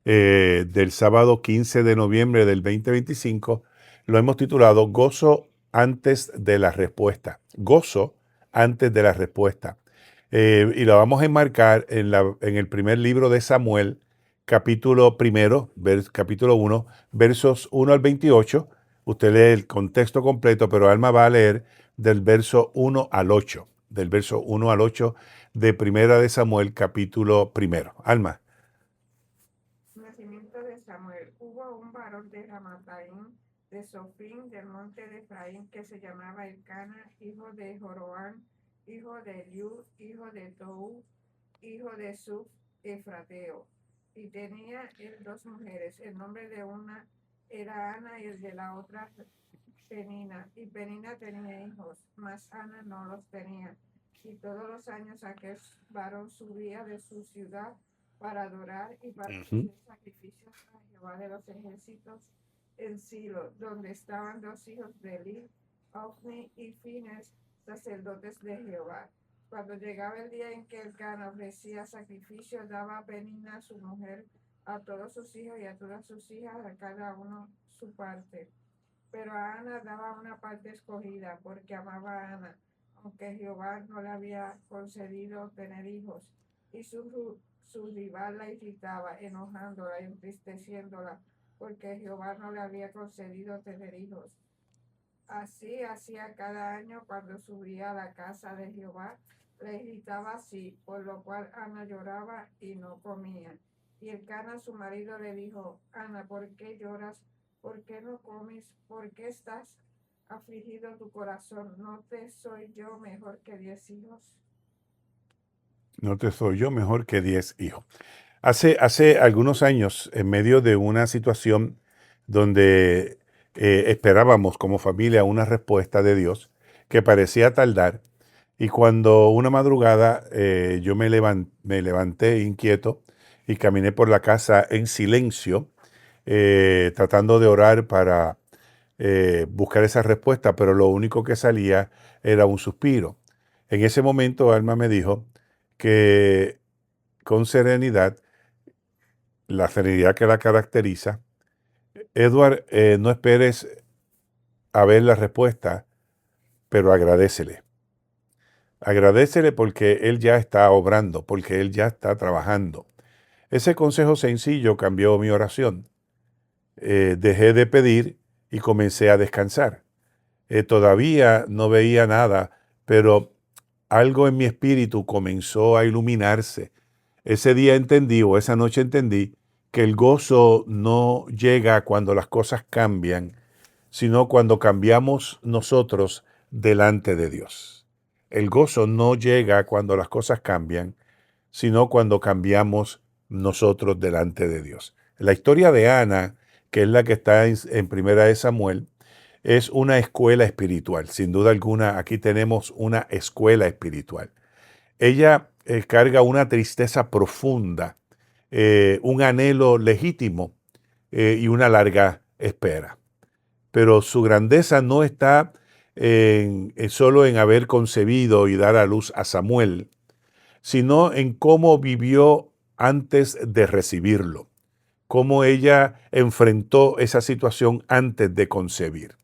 del sábado 15 de noviembre del 2025. Lo hemos titulado Gozo antes de la respuesta. Gozo antes de la respuesta. Y lo vamos a enmarcar en el primer libro de Samuel, capítulo primero, capítulo 1, versos 1 al 28. Usted lee el contexto completo, pero Alma va a leer del verso 1 al 8, del verso 1 al 8 de Primera de Samuel, capítulo primero. Alma. Nacimiento de Samuel. Hubo un varón de Ramataim, de Sofín, del monte de Efraín, que se llamaba Elcana, hijo de Joroán, hijo de Eliud, hijo de Tou, hijo de Suf, Efrateo. Y tenía él dos mujeres. El nombre de una era Ana y el de la otra Penina. Y Penina tenía hijos, mas Ana no los tenía. Y todos los años aquel varón subía de su ciudad para adorar y para Ujú. ofrecer sacrificios a Jehová de los ejércitos en Silo, donde estaban dos hijos de Eli, Ofni y Fines, sacerdotes de Jehová. Cuando llegaba el día en que el Cana ofrecía sacrificio, daba a Penina su mujer a todos sus hijos y a todas sus hijas, a cada uno su parte. Pero a Ana daba una parte escogida, porque amaba a Ana, aunque Jehová no le había concedido tener hijos. Y su rival la irritaba, enojándola, entristeciéndola, porque Jehová no le había concedido tener hijos. Así hacía cada año cuando subía a la casa de Jehová, le irritaba así, por lo cual Ana lloraba y no comía. Y el Cana, su marido, le dijo: Ana, ¿por qué lloras? ¿Por qué no comes? ¿Por qué estás afligido tu corazón? ¿No te soy yo mejor que 10 hijos? No te soy yo mejor que 10 hijos. Hace algunos años, en medio de una situación donde esperábamos como familia una respuesta de Dios que parecía tardar, y cuando una madrugada yo me levanté inquieto y caminé por la casa en silencio, tratando de orar para buscar esa respuesta, pero lo único que salía era un suspiro. En ese momento Alma me dijo que con serenidad, la serenidad que la caracteriza, Edward, no esperes a ver la respuesta, pero agradécele. Agradécele porque Él ya está obrando, porque Él ya está trabajando. Ese consejo sencillo cambió mi oración. Dejé de pedir y comencé a descansar. Todavía no veía nada, pero algo en mi espíritu comenzó a iluminarse. Ese día entendí, o esa noche entendí, que el gozo no llega cuando las cosas cambian, sino cuando cambiamos nosotros delante de Dios. El gozo no llega cuando las cosas cambian, sino cuando cambiamos nosotros delante de Dios. La historia de Ana, que es la que está en Primera de Samuel, es una escuela espiritual. Sin duda alguna, aquí tenemos una escuela espiritual. Ella carga una tristeza profunda, un anhelo legítimo y una larga espera. Pero su grandeza no está solo en haber concebido y dar a luz a Samuel, sino en cómo vivió antes de recibirlo, cómo ella enfrentó esa situación antes de concebir.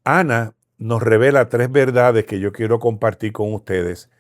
Ana nos revela tres verdades que yo quiero compartir con ustedes.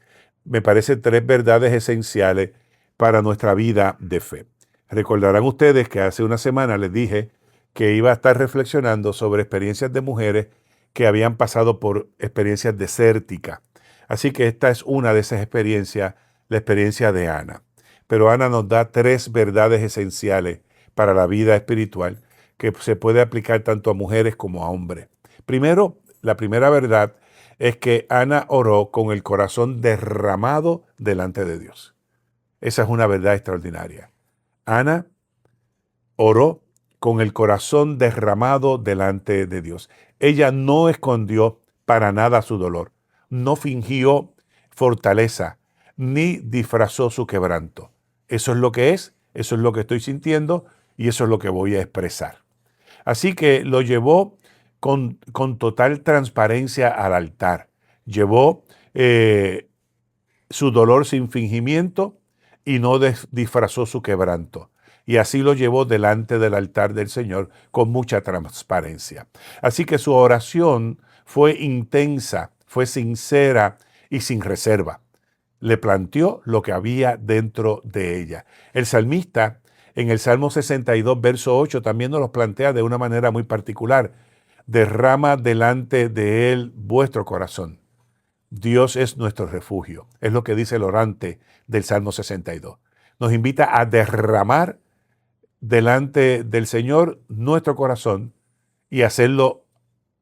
Me parecen tres verdades esenciales para nuestra vida de fe. Recordarán ustedes que hace una semana les dije que iba a estar reflexionando sobre experiencias de mujeres que habían pasado por experiencias desérticas. Así que esta es una de esas experiencias, la experiencia de Ana. Pero Ana nos da tres verdades esenciales para la vida espiritual que se puede aplicar tanto a mujeres como a hombres. Primero, la primera verdad es que Ana oró con el corazón derramado delante de Dios. Esa es una verdad extraordinaria. Ana oró con el corazón derramado delante de Dios. Ella no escondió para nada su dolor, no fingió fortaleza, ni disfrazó su quebranto. Eso es lo que es, eso es lo que estoy sintiendo y eso es lo que voy a expresar. Así que lo llevó con total transparencia al altar. Llevó su dolor sin fingimiento y no disfrazó su quebranto. y así lo llevó delante del altar del Señor con mucha transparencia. Así que su oración fue intensa, fue sincera y sin reserva. Le planteó lo que había dentro de ella. El salmista en el Salmo 62, verso 8, también nos lo plantea de una manera muy particular. Derrama delante de él vuestro corazón. Dios es nuestro refugio. Es lo que dice el orante del Salmo 62. Nos invita a derramar delante del Señor nuestro corazón y hacerlo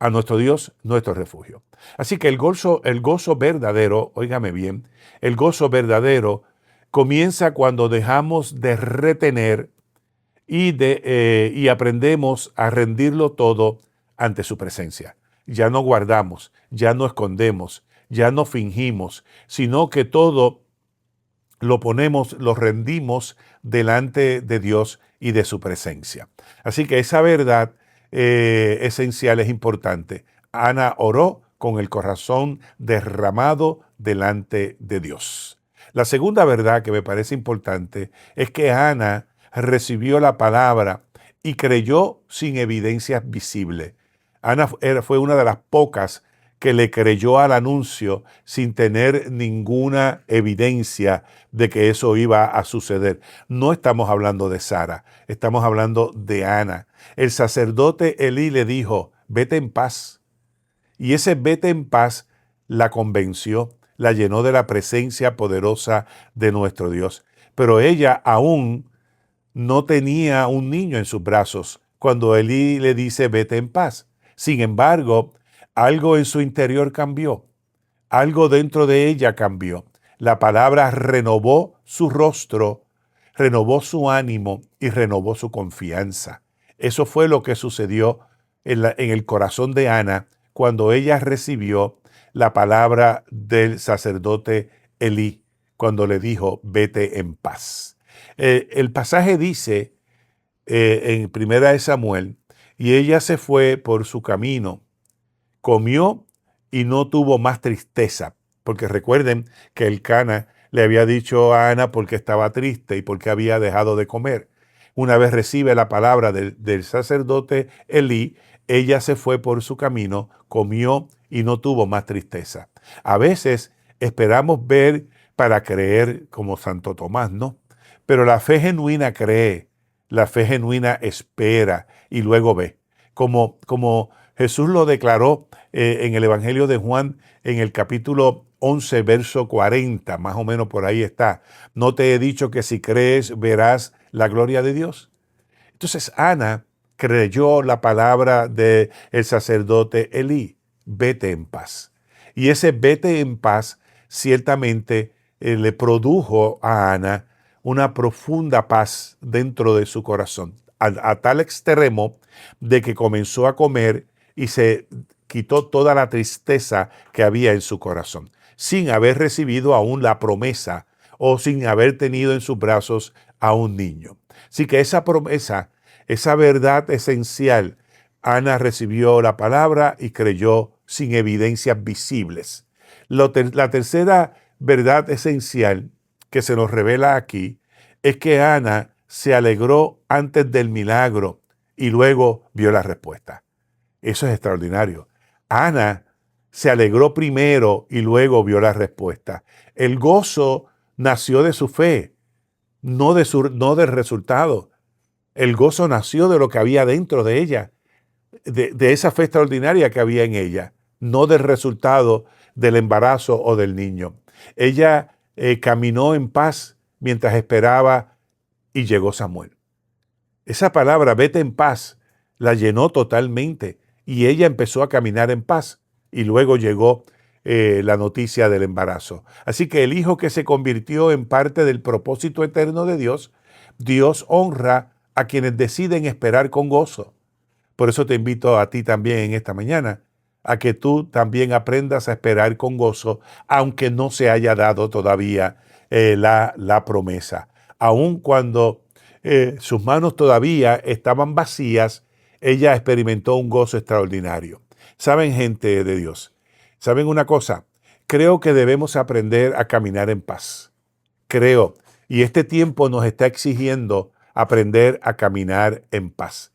a nuestro Dios nuestro refugio. Así que el gozo verdadero, óigame bien, el gozo verdadero comienza cuando dejamos de retener y aprendemos a rendirlo todo ante su presencia. Ya no guardamos, ya no escondemos, ya no fingimos, sino que todo lo ponemos, lo rendimos delante de Dios y de su presencia. Así que esa verdad esencial es importante. Ana oró con el corazón derramado delante de Dios. La segunda verdad que me parece importante es que Ana recibió la palabra y creyó sin evidencias visibles. Ana fue una de las pocas que le creyó al anuncio sin tener ninguna evidencia de que eso iba a suceder. No estamos hablando de Sara, estamos hablando de Ana. El sacerdote Elí le dijo, vete en paz. Y ese vete en paz la convenció, la llenó de la presencia poderosa de nuestro Dios. Pero ella aún no tenía un niño en sus brazos cuando Elí le dice, vete en paz. Sin embargo, algo en su interior cambió, algo dentro de ella cambió. La palabra renovó su rostro, renovó su ánimo y renovó su confianza. Eso fue lo que sucedió en el corazón de Ana cuando ella recibió la palabra del sacerdote Elí, cuando le dijo, vete en paz. El pasaje dice en Primera de Samuel, y ella se fue por su camino, comió y no tuvo más tristeza, porque recuerden que el Cana le había dicho a Ana porque estaba triste y porque había dejado de comer. Una vez recibe la palabra del sacerdote Elí, ella se fue por su camino, comió y no tuvo más tristeza. A veces esperamos ver para creer como Santo Tomás, ¿no? Pero la fe genuina cree, la fe genuina espera y luego ve. Como Jesús lo declaró en el Evangelio de Juan, en el capítulo 11, verso 40, más o menos por ahí está. ¿No te he dicho que si crees verás la gloria de Dios? Entonces Ana creyó la palabra del sacerdote Elí, vete en paz. Y ese vete en paz ciertamente le produjo a Ana una profunda paz dentro de su corazón, a tal extremo de que comenzó a comer y se quitó toda la tristeza que había en su corazón, sin haber recibido aún la promesa o sin haber tenido en sus brazos a un niño. Así que esa promesa, esa verdad esencial, Ana recibió la palabra y creyó sin evidencias visibles. La tercera verdad esencial que se nos revela aquí es que Ana se alegró antes del milagro y luego vio la respuesta. Eso es extraordinario. Ana se alegró primero y luego vio la respuesta. El gozo nació de su fe, no del resultado. El gozo nació de lo que había dentro de ella, de esa fe extraordinaria que había en ella, no del resultado del embarazo o del niño. Ella caminó en paz mientras esperaba y llegó Samuel. Esa palabra, vete en paz, la llenó totalmente y ella empezó a caminar en paz y luego llegó la noticia del embarazo. Así que el hijo que se convirtió en parte del propósito eterno de Dios, Dios honra a quienes deciden esperar con gozo. Por eso te invito a ti también en esta mañana a que tú también aprendas a esperar con gozo, aunque no se haya dado todavía la promesa. Aun cuando sus manos todavía estaban vacías, ella experimentó un gozo extraordinario. ¿Saben, gente de Dios? ¿Saben una cosa? Creo que debemos aprender a caminar en paz. Creo. Y este tiempo nos está exigiendo aprender a caminar en paz.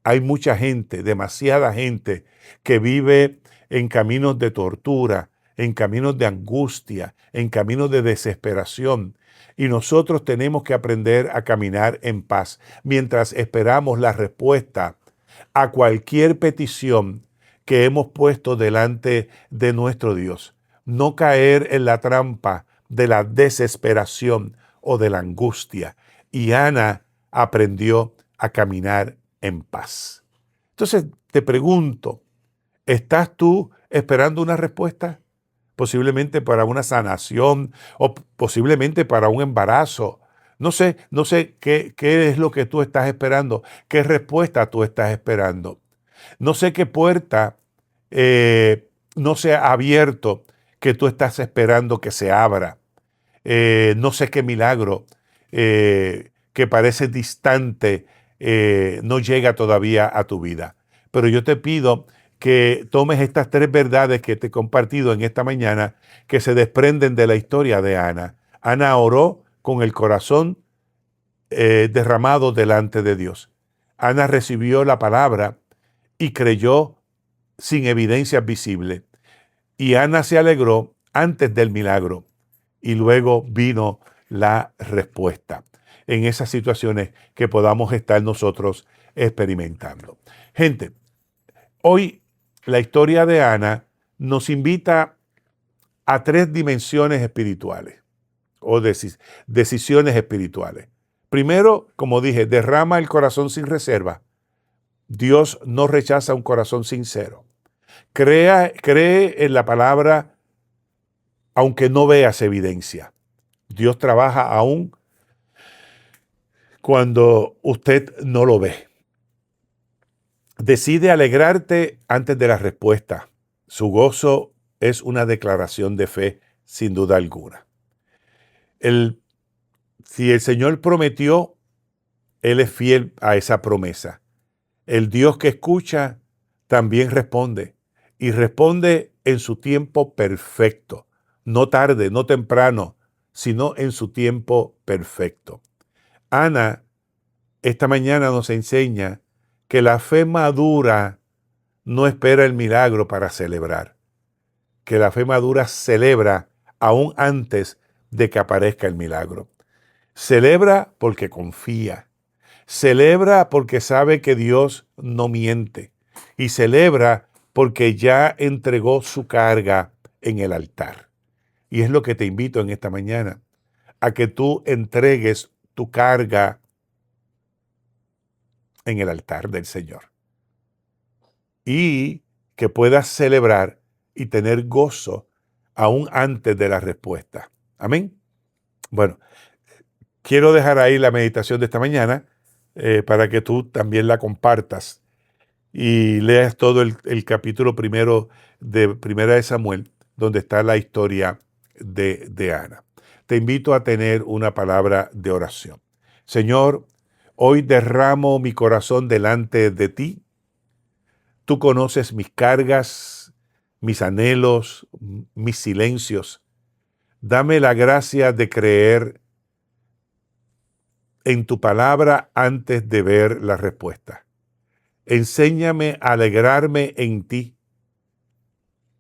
Hay mucha gente, demasiada gente, que vive en caminos de tortura, en caminos de angustia, en caminos de desesperación. Y nosotros tenemos que aprender a caminar en paz mientras esperamos la respuesta a cualquier petición que hemos puesto delante de nuestro Dios. No caer en la trampa de la desesperación o de la angustia. Y Ana aprendió a caminar en paz. Entonces te pregunto, ¿estás tú esperando una respuesta? Posiblemente para una sanación o posiblemente para un embarazo. No sé qué es lo que tú estás esperando, qué respuesta tú estás esperando. No sé qué puerta no se ha abierto que tú estás esperando que se abra. No sé qué milagro que parece distante no llega todavía a tu vida. Pero yo te pido que tomes estas 3 verdades que te he compartido en esta mañana, que se desprenden de la historia de Ana. Ana oró con el corazón derramado delante de Dios. Ana recibió la palabra y creyó sin evidencias visibles. Y Ana se alegró antes del milagro y luego vino la respuesta en esas situaciones que podamos estar nosotros experimentando. Gente, hoy la historia de Ana nos invita a 3 dimensiones espirituales o decisiones espirituales. Primero, como dije, derrama el corazón sin reserva. Dios no rechaza un corazón sincero. Cree en la palabra aunque no veas evidencia. Dios trabaja aún cuando usted no lo ve. Decide alegrarte antes de la respuesta. Su gozo es una declaración de fe, sin duda alguna. Si el Señor prometió, Él es fiel a esa promesa. El Dios que escucha también responde, y responde en su tiempo perfecto. No tarde, no temprano, sino en su tiempo perfecto. Ana, esta mañana nos enseña que la fe madura no espera el milagro para celebrar, que la fe madura celebra aún antes de que aparezca el milagro. Celebra porque confía, celebra porque sabe que Dios no miente y celebra porque ya entregó su carga en el altar. Y es lo que te invito en esta mañana, a que tú entregues tu carga en el altar del Señor. Y que puedas celebrar y tener gozo aún antes de la respuesta. Amén. Bueno, quiero dejar ahí la meditación de esta mañana para que tú también la compartas y leas todo el capítulo primero de Primera de Samuel, donde está la historia de Ana. Te invito a tener una palabra de oración. Señor, hoy derramo mi corazón delante de ti. Tú conoces mis cargas, mis anhelos, mis silencios. Dame la gracia de creer en tu palabra antes de ver la respuesta. Enséñame a alegrarme en ti,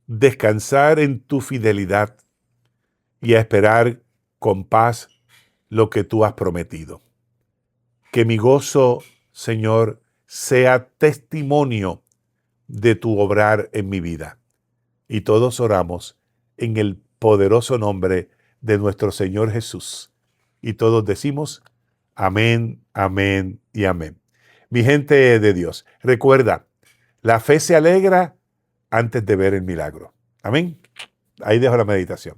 descansar en tu fidelidad y a esperar con paz lo que tú has prometido. Que mi gozo, Señor, sea testimonio de tu obrar en mi vida. Y todos oramos en el poderoso nombre de nuestro Señor Jesús. Y todos decimos, amén, amén y amén. Mi gente de Dios, recuerda, la fe se alegra antes de ver el milagro. Amén. Ahí dejo la meditación.